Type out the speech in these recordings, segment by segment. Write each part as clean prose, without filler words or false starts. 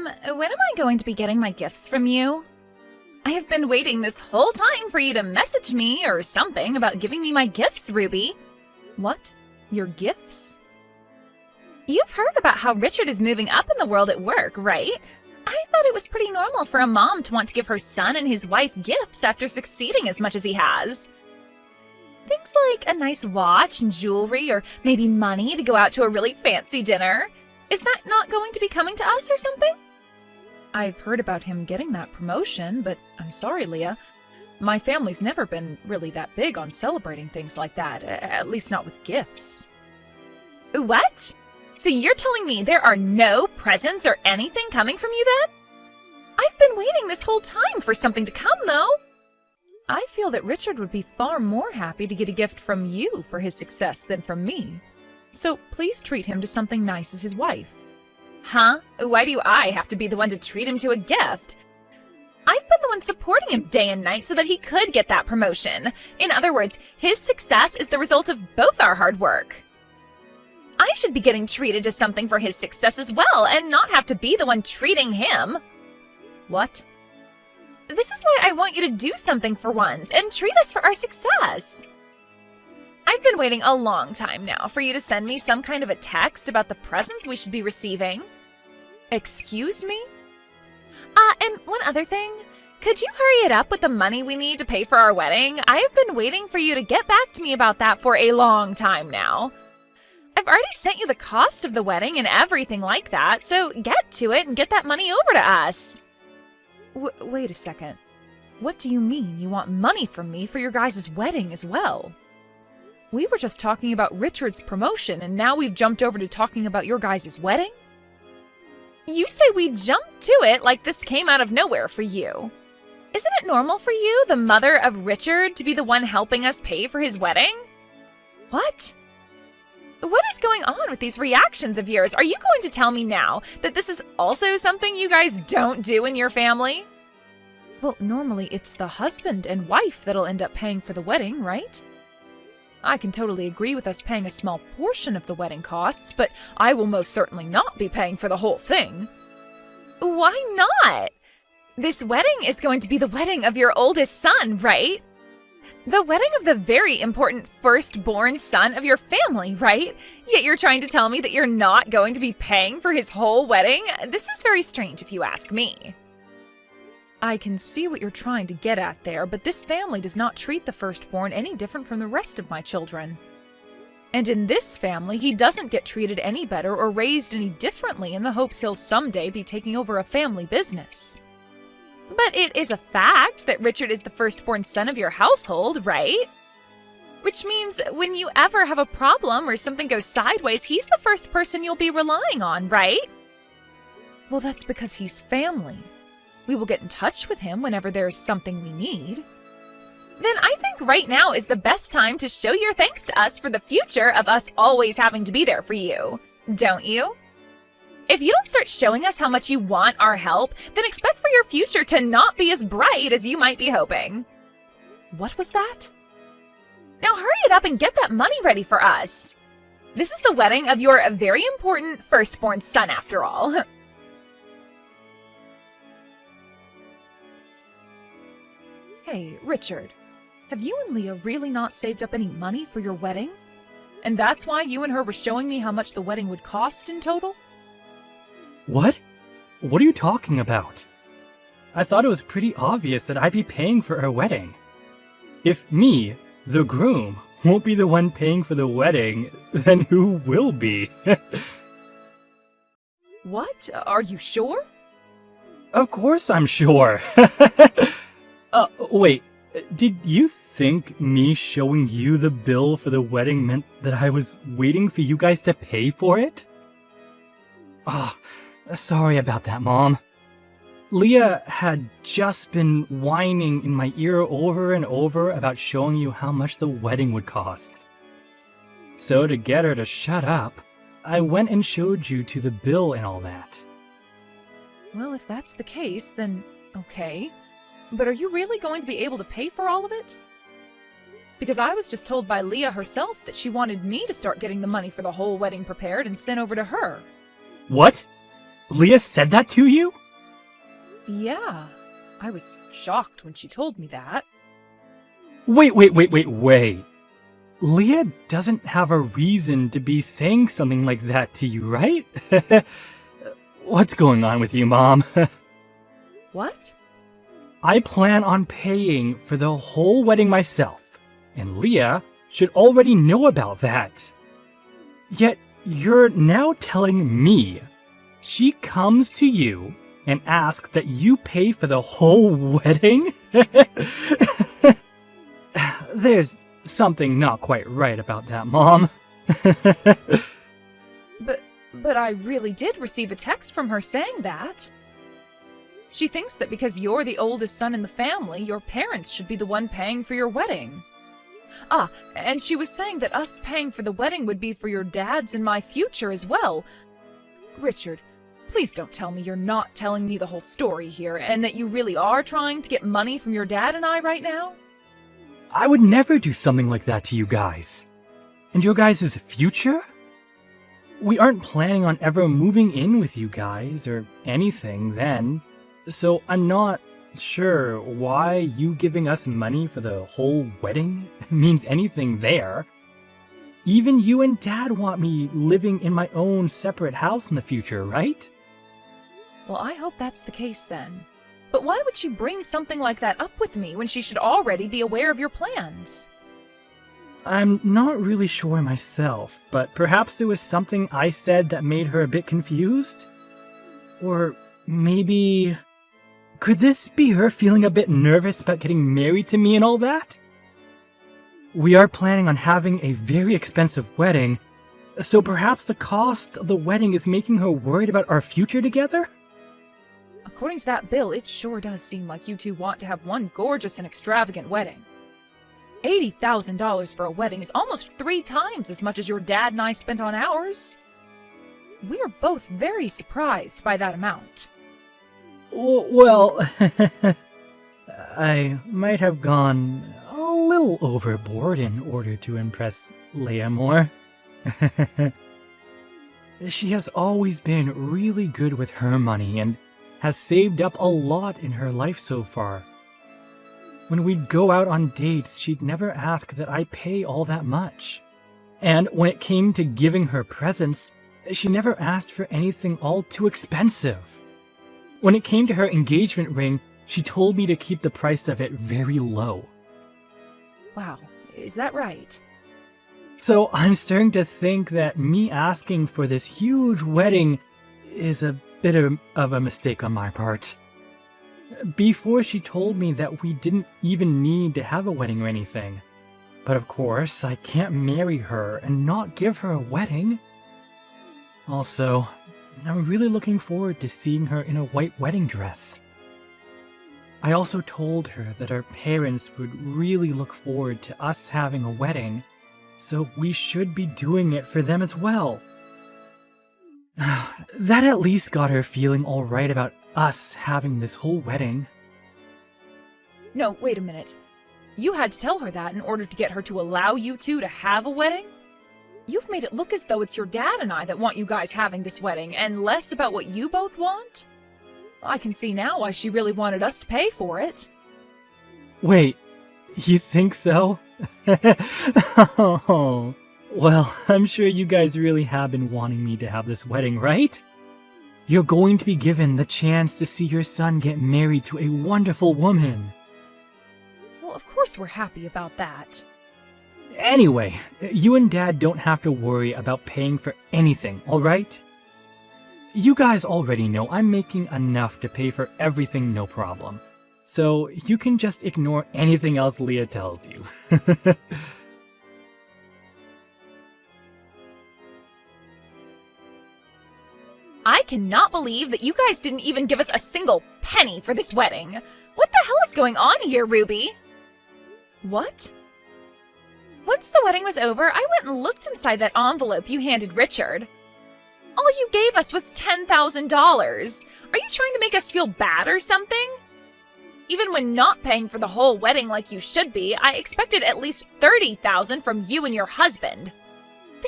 When am I going to be getting my gifts from you? I have been waiting this whole time for you to message me or something about giving me my gifts, Ruby. What? Your gifts? You've heard about how Richard is moving up in the world at work, right? I thought it was pretty normal for a mom to want to give her son and his wife gifts after succeeding as much as he has. Things like a nice watch and jewelry, or maybe money to go out to a really fancy dinner. Is that not going to be coming to us or something? I've heard about him getting that promotion, but I'm sorry, Leah. My family's never been really that big on celebrating things like that, at least not with gifts. What? So you're telling me there are no presents or anything coming from you then? I've been waiting this whole time for something to come, though. I feel that Richard would be far more happy to get a gift from you for his success than from me. So please treat him to something nice as his wife. Huh? Why do I have to be the one to treat him to a gift? I've been the one supporting him day and night so that he could get that promotion. In other words, his success is the result of both our hard work. I should be getting treated to something for his success as well, and not have to be the one treating him. What? This is why I want you to do something for once, and treat us for our success. I've been waiting a long time now for you to send me some kind of a text about the presents we should be receiving. Excuse me? And one other thing. Could you hurry it up with the money we need to pay for our wedding? I have been waiting for you to get back to me about that for a long time now. I've already sent you the cost of the wedding and everything like that, so get to it and get that money over to us. Wait a second. What do you mean you want money from me for your guys' wedding as well? We were just talking about Richard's promotion, and now we've jumped over to talking about your guys' wedding? You say we jumped to it like this came out of nowhere for you. Isn't it normal for you, the mother of Richard, to be the one helping us pay for his wedding? What? What is going on with these reactions of yours? Are you going to tell me now that this is also something you guys don't do in your family? Well, normally it's the husband and wife that'll end up paying for the wedding, right? I can totally agree with us paying a small portion of the wedding costs, but I will most certainly not be paying for the whole thing. Why not? This wedding is going to be the wedding of your oldest son, right? The wedding of the very important firstborn son of your family, right? Yet you're trying to tell me that you're not going to be paying for his whole wedding? This is very strange if you ask me. I can see what you're trying to get at there, but this family does not treat the firstborn any different from the rest of my children. And in this family, he doesn't get treated any better or raised any differently in the hopes he'll someday be taking over a family business. But it is a fact that Richard is the firstborn son of your household, right? Which means when you ever have a problem or something goes sideways, he's the first person you'll be relying on, right? Well, that's because he's family. We will get in touch with him whenever there's something we need. Then I think right now is the best time to show your thanks to us for the future of us always having to be there for you, don't you? If you don't start showing us how much you want our help, then expect for your future to not be as bright as you might be hoping. What was that? Now hurry it up and get that money ready for us. This is the wedding of your very important firstborn son, after all. Hey, Richard, have you and Leah really not saved up any money for your wedding? And that's why you and her were showing me how much the wedding would cost in total? What? What are you talking about? I thought it was pretty obvious that I'd be paying for our wedding. If me, the groom, won't be the one paying for the wedding, then who will be? What? Are you sure? Of course I'm sure. Wait, did you think me showing you the bill for the wedding meant that I was waiting for you guys to pay for it? Oh, sorry about that, Mom. Leah had just been whining in my ear over and over about showing you how much the wedding would cost. So to get her to shut up, I went and showed you to the bill and all that. Well, if that's the case, then okay. But are you really going to be able to pay for all of it? Because I was just told by Leah herself that she wanted me to start getting the money for the whole wedding prepared and sent over to her. What? Leah said that to you? Yeah, I was shocked when she told me that. Wait. Leah doesn't have a reason to be saying something like that to you, right? What's going on with you, Mom? What? I plan on paying for the whole wedding myself, and Leah should already know about that. Yet you're now telling me she comes to you and asks that you pay for the whole wedding? There's something not quite right about that, Mom. But I really did receive a text from her saying that. She thinks that because you're the oldest son in the family, your parents should be the one paying for your wedding. Ah, and she was saying that us paying for the wedding would be for your dad's and my future as well. Richard, please don't tell me you're not telling me the whole story here, and that you really are trying to get money from your dad and I right now? I would never do something like that to you guys. And your guys' future? We aren't planning on ever moving in with you guys or anything then. So I'm not sure why you giving us money for the whole wedding means anything there. Even you and Dad want me living in my own separate house in the future, right? Well, I hope that's the case then. But why would she bring something like that up with me when she should already be aware of your plans? I'm not really sure myself, but perhaps it was something I said that made her a bit confused? Or maybe... could this be her feeling a bit nervous about getting married to me and all that? We are planning on having a very expensive wedding, so perhaps the cost of the wedding is making her worried about our future together? According to that bill, it sure does seem like you two want to have one gorgeous and extravagant wedding. $80,000 for a wedding is almost 3 times as much as your dad and I spent on ours. We are both very surprised by that amount. Well, I might have gone a little overboard in order to impress Leia more. She has always been really good with her money and has saved up a lot in her life so far. When we'd go out on dates, she'd never ask that I pay all that much. And when it came to giving her presents, she never asked for anything all too expensive. When it came to her engagement ring, she told me to keep the price of it very low. Wow, is that right? So I'm starting to think that me asking for this huge wedding is a bit of a mistake on my part. Before she told me that we didn't even need to have a wedding or anything. But of course, I can't marry her and not give her a wedding. Also, I'm really looking forward to seeing her in a white wedding dress. I also told her that our parents would really look forward to us having a wedding, so we should be doing it for them as well. That at least got her feeling alright about us having this whole wedding. No, wait a minute. You had to tell her that in order to get her to allow you two to have a wedding? You've made it look as though it's your dad and I that want you guys having this wedding, and less about what you both want? I can see now why she really wanted us to pay for it. Wait, you think so? Oh, well, I'm sure you guys really have been wanting me to have this wedding, right? You're going to be given the chance to see your son get married to a wonderful woman. Well, of course we're happy about that. Anyway, you and Dad don't have to worry about paying for anything, alright? You guys already know I'm making enough to pay for everything, no problem. So you can just ignore anything else Leah tells you. I cannot believe that you guys didn't even give us a single penny for this wedding. What the hell is going on here, Ruby? What? Once the wedding was over, I went and looked inside that envelope you handed Richard. All you gave us was $10,000. Are you trying to make us feel bad or something? Even when not paying for the whole wedding like you should be, I expected at least $30,000 from you and your husband.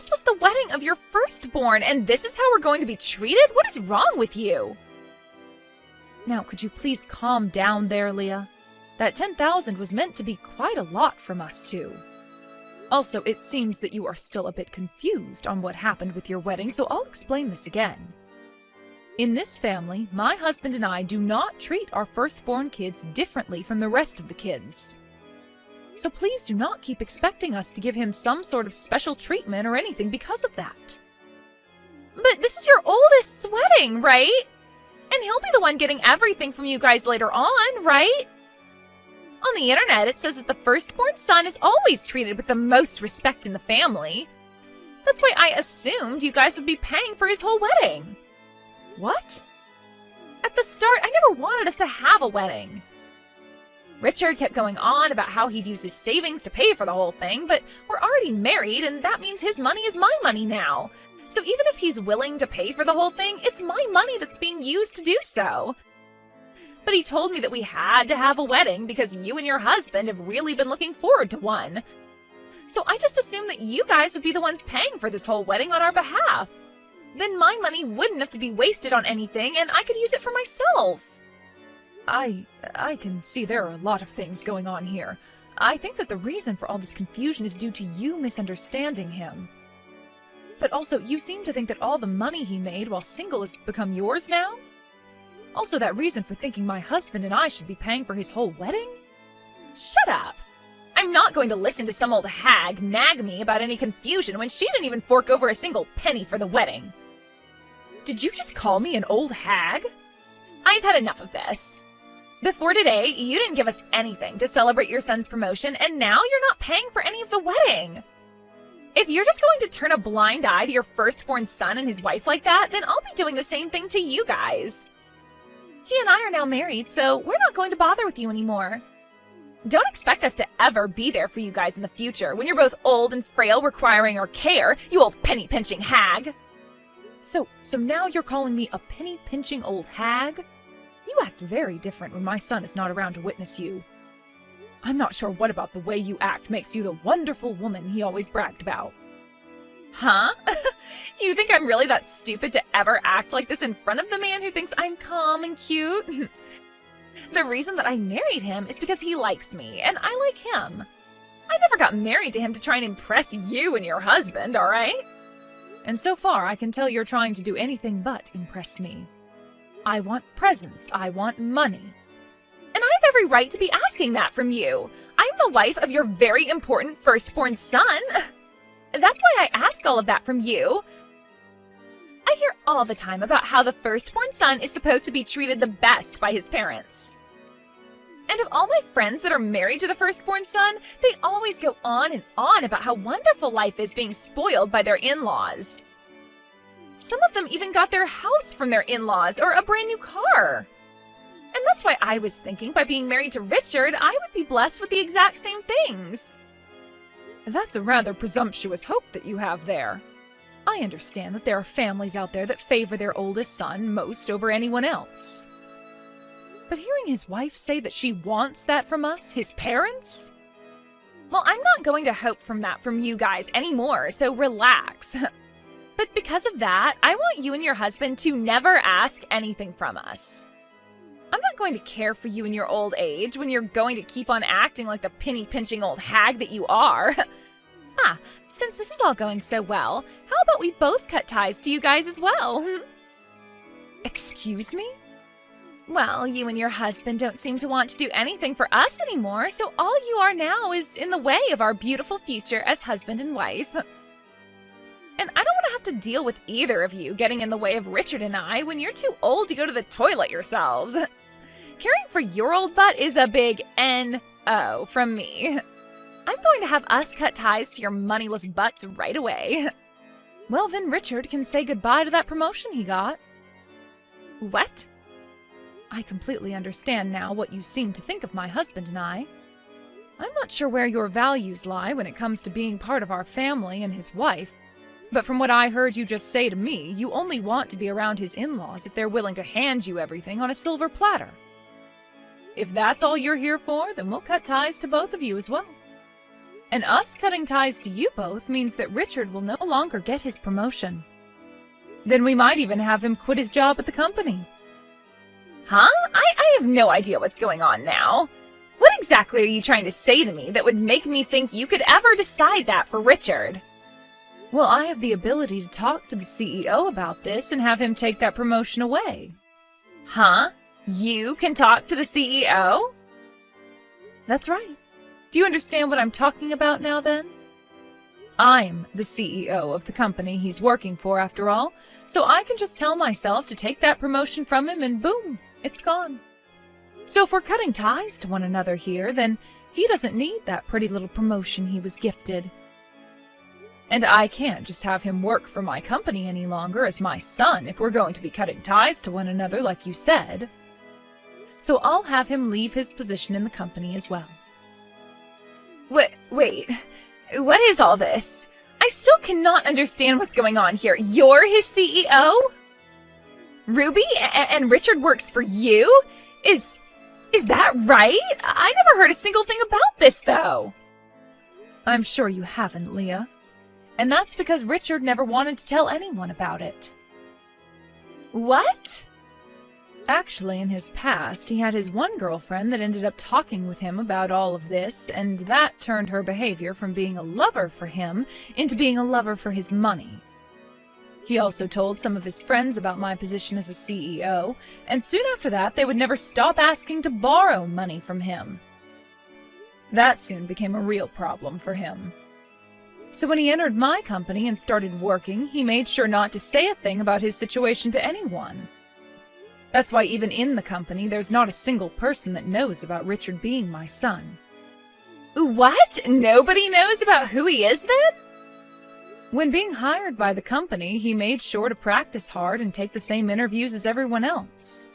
This was the wedding of your firstborn, and this is how we're going to be treated? What is wrong with you? Now, could you please calm down there, Leah? That 10,000 was meant to be quite a lot from us two. Also, it seems that you are still a bit confused on what happened with your wedding, so I'll explain this again. In this family, my husband and I do not treat our firstborn kids differently from the rest of the kids. So please do not keep expecting us to give him some sort of special treatment or anything because of that. But this is your oldest's wedding, right? And he'll be the one getting everything from you guys later on, right? On the internet, it says that the firstborn son is always treated with the most respect in the family. That's why I assumed you guys would be paying for his whole wedding. What? At the start, I never wanted us to have a wedding. Richard kept going on about how he'd use his savings to pay for the whole thing, but we're already married, and that means his money is my money now. So even if he's willing to pay for the whole thing, it's my money that's being used to do so. But he told me that we had to have a wedding because you and your husband have really been looking forward to one. So I just assumed that you guys would be the ones paying for this whole wedding on our behalf. Then my money wouldn't have to be wasted on anything, and I could use it for myself. I can see there are a lot of things going on here. I think that the reason for all this confusion is due to you misunderstanding him. But also, you seem to think that all the money he made while single has become yours now? Also, that reason for thinking my husband and I should be paying for his whole wedding? Shut up! I'm not going to listen to some old hag nag me about any confusion when she didn't even fork over a single penny for the wedding. Did you just call me an old hag? I've had enough of this. Before today, you didn't give us anything to celebrate your son's promotion, and now you're not paying for any of the wedding. If you're just going to turn a blind eye to your firstborn son and his wife like that, then I'll be doing the same thing to you guys. He and I are now married, so we're not going to bother with you anymore. Don't expect us to ever be there for you guys in the future when you're both old and frail requiring our care, you old penny-pinching hag. So now you're calling me a penny-pinching old hag? You act very different when my son is not around to witness you. I'm not sure what about the way you act makes you the wonderful woman he always bragged about. Huh? You think I'm really that stupid to ever act like this in front of the man who thinks I'm calm and cute? The reason that I married him is because he likes me, and I like him. I never got married to him to try and impress you and your husband, all right? And so far, I can tell you're trying to do anything but impress me. I want presents. I want money. And I have every right to be asking that from you. I'm the wife of your very important firstborn son. That's why I ask all of that from you. I hear all the time about how the firstborn son is supposed to be treated the best by his parents. And of all my friends that are married to the firstborn son, they always go on and on about how wonderful life is being spoiled by their in-laws. Some of them even got their house from their in-laws or a brand new car. And that's why I was thinking by being married to Richard, I would be blessed with the exact same things. That's a rather presumptuous hope that you have there. I understand that there are families out there that favor their oldest son most over anyone else. But hearing his wife say that she wants that from us, his parents? Well, I'm not going to hope from that from you guys anymore, so relax. But because of that, I want you and your husband to never ask anything from us. I'm not going to care for you in your old age when you're going to keep on acting like the penny-pinching old hag that you are. Since this is all going so well, how about we both cut ties to you guys as well? Excuse me? Well, you and your husband don't seem to want to do anything for us anymore, so all you are now is in the way of our beautiful future as husband and wife. And I don't want to have to deal with either of you getting in the way of Richard and I when you're too old to go to the toilet yourselves. Caring for your old butt is a big N-O from me. I'm going to have us cut ties to your moneyless butts right away. Well, then Richard can say goodbye to that promotion he got. What? I completely understand now what you seem to think of my husband and I. I'm not sure where your values lie when it comes to being part of our family and his wife, but from what I heard you just say to me, you only want to be around his in-laws if they're willing to hand you everything on a silver platter. If that's all you're here for, then we'll cut ties to both of you as well. And us cutting ties to you both means that Richard will no longer get his promotion. Then we might even have him quit his job at the company. Huh? I have no idea what's going on now. What exactly are you trying to say to me that would make me think you could ever decide that for Richard? Well, I have the ability to talk to the CEO about this and have him take that promotion away. Huh? You can talk to the CEO? That's right. Do you understand what I'm talking about now then? I'm the CEO of the company he's working for after all, so I can just tell myself to take that promotion from him and boom, it's gone. So if we're cutting ties to one another here, then he doesn't need that pretty little promotion he was gifted. And I can't just have him work for my company any longer as my son if we're going to be cutting ties to one another like you said. So I'll have him leave his position in the company as well. Wait, what is all this? I still cannot understand what's going on here. You're his CEO? Ruby? And Richard works for you? Is that right? I never heard a single thing about this, though. I'm sure you haven't, Leah. And that's because Richard never wanted to tell anyone about it. What? Actually, in his past, he had his one girlfriend that ended up talking with him about all of this, and that turned her behavior from being a lover for him into being a lover for his money. He also told some of his friends about my position as a CEO, and soon after that, they would never stop asking to borrow money from him. That soon became a real problem for him. So when he entered my company and started working, he made sure not to say a thing about his situation to anyone. That's why even in the company, there's not a single person that knows about Richard being my son. What? Nobody knows about who he is then? When being hired by the company, he made sure to practice hard and take the same interviews as everyone else.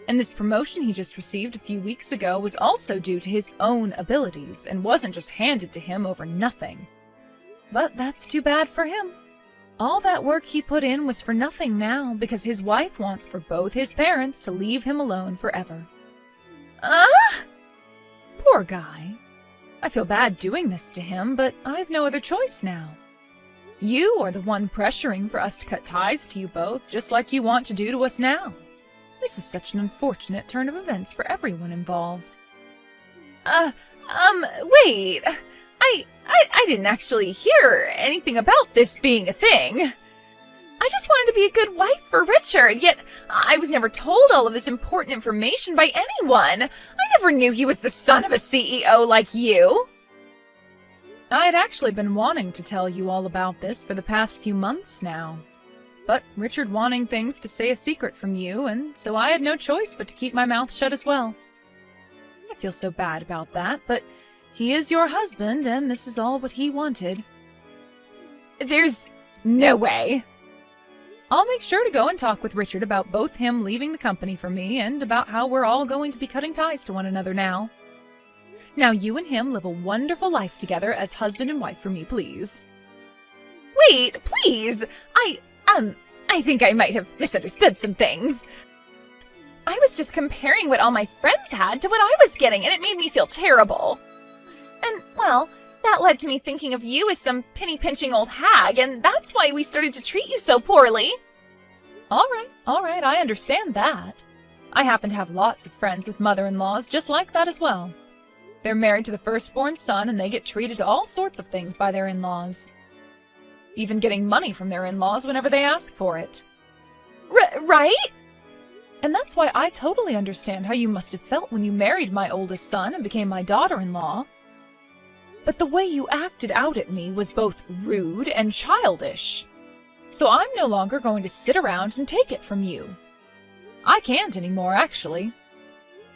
And this promotion he just received a few weeks ago was also due to his own abilities and wasn't just handed to him over nothing. But that's too bad for him. All that work he put in was for nothing now because his wife wants for both his parents to leave him alone forever. Poor guy. I feel bad doing this to him, but I have no other choice now. You are the one pressuring for us to cut ties to you both, just like you want to do to us now. This is such an unfortunate turn of events for everyone involved. Wait. I didn't actually hear anything about this being a thing. I just wanted to be a good wife for Richard, yet I was never told all of this important information by anyone. I never knew he was the son of a CEO like you. I had actually been wanting to tell you all about this for the past few months now. But Richard wanting things to stay a secret from you, and so I had no choice but to keep my mouth shut as well. I feel so bad about that, but he is your husband, and this is all what he wanted. There's no way. I'll make sure to go and talk with Richard about both him leaving the company for me and about how we're all going to be cutting ties to one another now. Now you and him live a wonderful life together as husband and wife for me, please. Wait, please! I think I might have misunderstood some things. I was just comparing what all my friends had to what I was getting, and it made me feel terrible. And, well, that led to me thinking of you as some penny-pinching old hag, and that's why we started to treat you so poorly. All right, I understand that. I happen to have lots of friends with mother-in-laws just like that as well. They're married to the firstborn son, and they get treated to all sorts of things by their in-laws. Even getting money from their in-laws whenever they ask for it. Right? And that's why I totally understand how you must have felt when you married my oldest son and became my daughter-in-law. But the way you acted out at me was both rude and childish. So I'm no longer going to sit around and take it from you. I can't anymore, actually.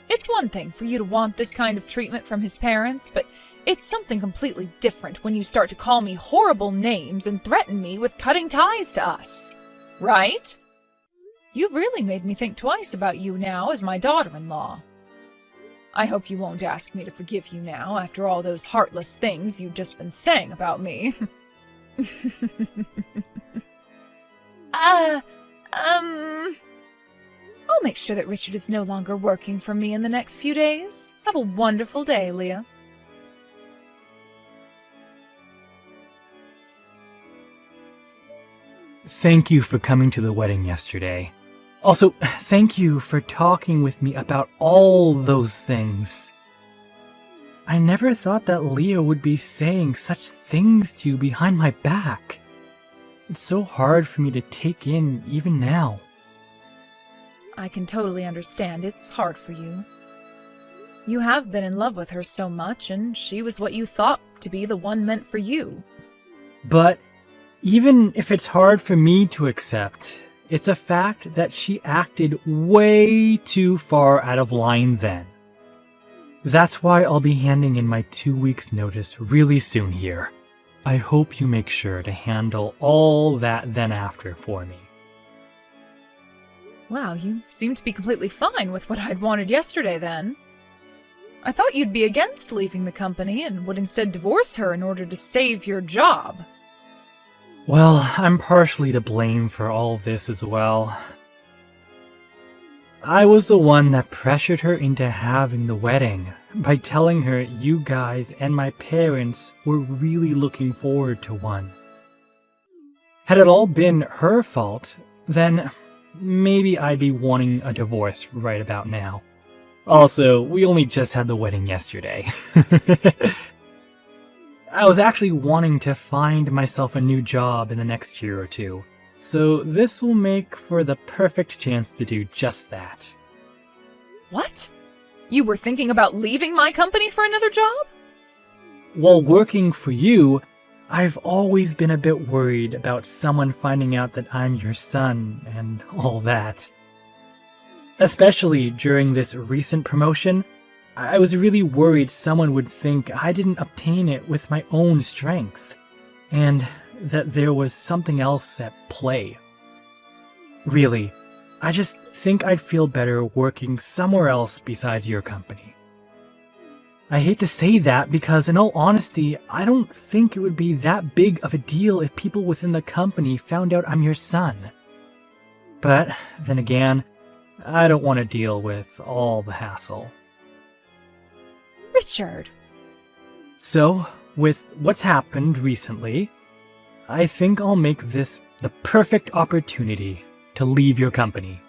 It's one thing for you to want this kind of treatment from his parents, but it's something completely different when you start to call me horrible names and threaten me with cutting ties to us. Right? You've really made me think twice about you now as my daughter-in-law. I hope you won't ask me to forgive you now after all those heartless things you've just been saying about me. I'll make sure that Richard is no longer working for me in the next few days. Have a wonderful day, Leah. thank you for coming to the wedding yesterday. Also, thank you for talking with me about all those things. I never thought that Leah would be saying such things to you behind my back. It's so hard for me to take in even now. I can totally understand it's hard for you. You have been in love with her so much, and she was what you thought to be the one meant for you. But even if it's hard for me to accept, it's a fact that she acted way too far out of line then. That's why I'll be handing in my 2 weeks notice really soon here. I hope you make sure to handle all that then after for me. Wow, you seem to be completely fine with what I'd wanted yesterday then. I thought you'd be against leaving the company and would instead divorce her in order to save your job. Well, I'm partially to blame for all this as well. I was the one that pressured her into having the wedding by telling her you guys and my parents were really looking forward to one. Had it all been her fault, then maybe I'd be wanting a divorce right about now. Also, we only just had the wedding yesterday. I was actually wanting to find myself a new job in the next year or two, so this will make for the perfect chance to do just that. What? You were thinking about leaving my company for another job? While working for you, I've always been a bit worried about someone finding out that I'm your son and all that. Especially during this recent promotion, I was really worried someone would think I didn't obtain it with my own strength, and that there was something else at play. Really, I just think I'd feel better working somewhere else besides your company. I hate to say that because, in all honesty, I don't think it would be that big of a deal if people within the company found out I'm your son. But then again, I don't want to deal with all the hassle. Richard. So, with what's happened recently, I think I'll make this the perfect opportunity to leave your company.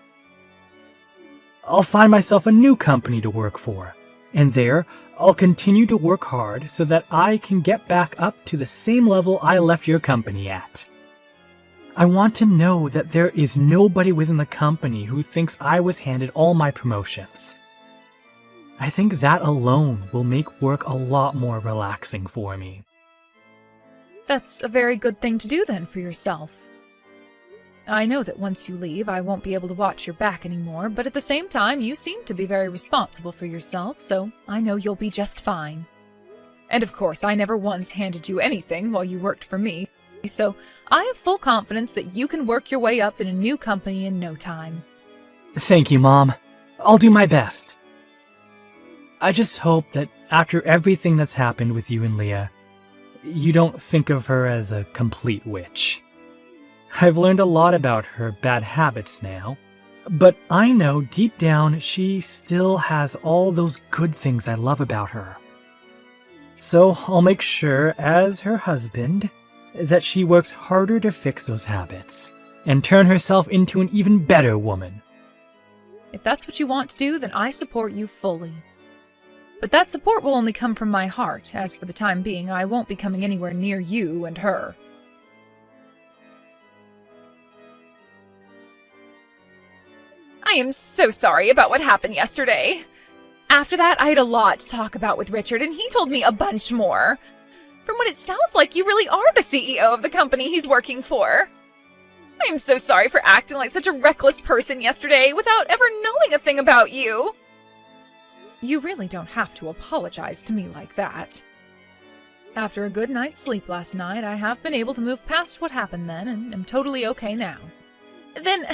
I'll find myself a new company to work for, and there I'll continue to work hard so that I can get back up to the same level I left your company at. I want to know that there is nobody within the company who thinks I was handed all my promotions. I think that alone will make work a lot more relaxing for me. That's a very good thing to do then for yourself. I know that once you leave, I won't be able to watch your back anymore, but at the same time, you seem to be very responsible for yourself, so I know you'll be just fine. And of course, I never once handed you anything while you worked for me, so I have full confidence that you can work your way up in a new company in no time. Thank you, Mom. I'll do my best. I just hope that after everything that's happened with you and Leah, you don't think of her as a complete witch. I've learned a lot about her bad habits now, but I know deep down she still has all those good things I love about her. So I'll make sure, as her husband, that she works harder to fix those habits and turn herself into an even better woman. If that's what you want to do, then I support you fully. But that support will only come from my heart, as for the time being, I won't be coming anywhere near you and her. I am so sorry about what happened yesterday. After that, I had a lot to talk about with Richard, and he told me a bunch more. From what it sounds like, you really are the CEO of the company he's working for. I am so sorry for acting like such a reckless person yesterday without ever knowing a thing about you. You really don't have to apologize to me like that. After a good night's sleep last night, I have been able to move past what happened then and am totally okay now. Then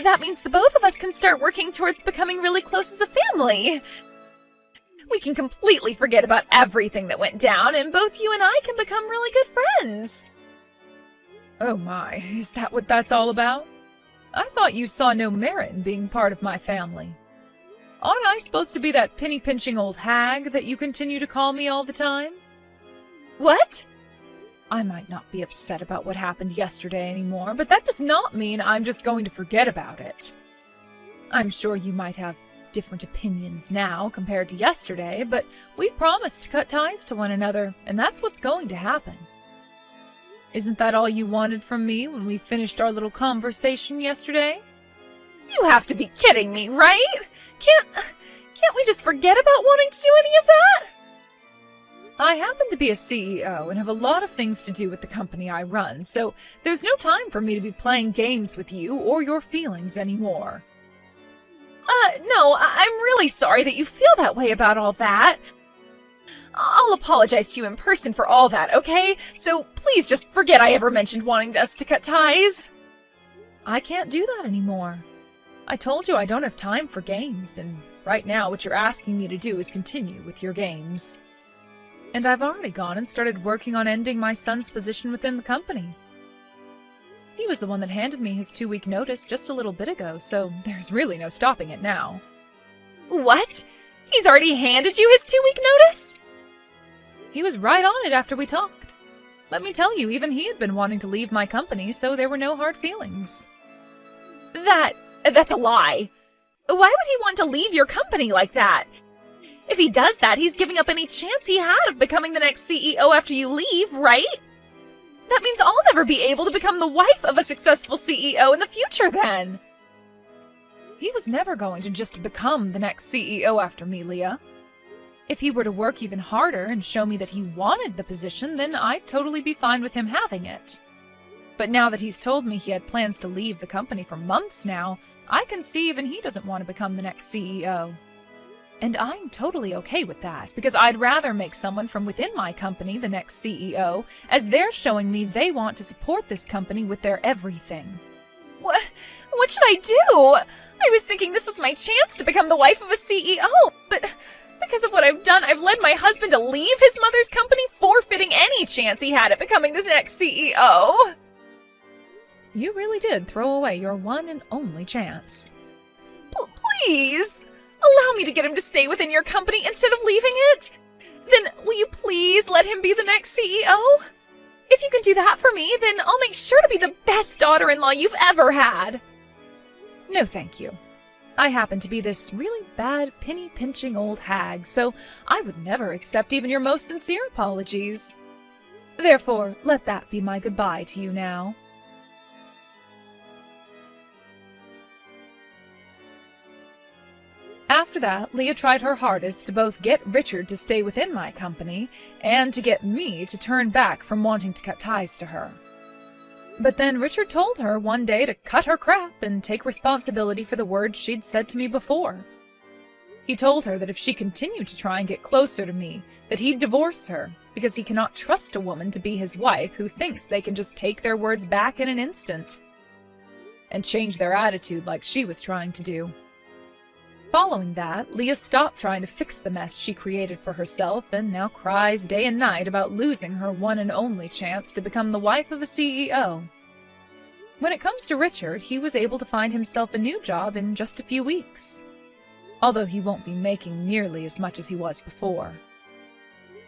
that means the both of us can start working towards becoming really close as a family. We can completely forget about everything that went down, and both you and I can become really good friends. Oh my, is that what that's all about? I thought you saw no merit in being part of my family. Aren't I supposed to be that penny-pinching old hag that you continue to call me all the time? What? I might not be upset about what happened yesterday anymore, but that does not mean I'm just going to forget about it. I'm sure you might have different opinions now compared to yesterday, but we promised to cut ties to one another, and that's what's going to happen. Isn't that all you wanted from me when we finished our little conversation yesterday? You have to be kidding me, right? Can't we just forget about wanting to do any of that? I happen to be a CEO and have a lot of things to do with the company I run, so there's no time for me to be playing games with you or your feelings anymore. No, I'm really sorry that you feel that way about all that. I'll apologize to you in person for all that, okay? So please just forget I ever mentioned wanting us to cut ties. I can't do that anymore. I told you I don't have time for games, and right now what you're asking me to do is continue with your games. And I've already gone and started working on ending my son's position within the company. He was the one that handed me his 2-week notice just a little bit ago, so there's really no stopping it now. What? He's already handed you his 2-week notice? He was right on it after we talked. Let me tell you, even he had been wanting to leave my company, so there were no hard feelings. That's a lie. Why would he want to leave your company like that? If he does that, he's giving up any chance he had of becoming the next CEO after you leave, right? That means I'll never be able to become the wife of a successful CEO in the future then. He was never going to just become the next CEO after me, Leah. If he were to work even harder and show me that he wanted the position, then I'd totally be fine with him having it. But now that he's told me he had plans to leave the company for months now, I can see even he doesn't want to become the next CEO. And I'm totally okay with that, because I'd rather make someone from within my company the next CEO, as they're showing me they want to support this company with their everything. What should I do? I was thinking this was my chance to become the wife of a CEO, but because of what I've done, I've led my husband to leave his mother's company, forfeiting any chance he had at becoming this next CEO. You really did throw away your one and only chance. Please! Allow me to get him to stay within your company instead of leaving it? Then will you please let him be the next CEO? If you can do that for me, then I'll make sure to be the best daughter-in-law you've ever had. No, thank you. I happen to be this really bad, penny-pinching old hag, so I would never accept even your most sincere apologies. Therefore, let that be my goodbye to you now. After that, Leah tried her hardest to both get Richard to stay within my company and to get me to turn back from wanting to cut ties to her. But then Richard told her one day to cut her crap and take responsibility for the words she'd said to me before. He told her that if she continued to try and get closer to me, that he'd divorce her, because he cannot trust a woman to be his wife who thinks they can just take their words back in an instant and change their attitude like she was trying to do. Following that, Leah stopped trying to fix the mess she created for herself and now cries day and night about losing her one and only chance to become the wife of a CEO. When it comes to Richard, he was able to find himself a new job in just a few weeks, although he won't be making nearly as much as he was before.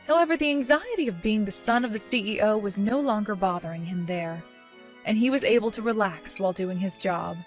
However, the anxiety of being the son of the CEO was no longer bothering him there, and he was able to relax while doing his job,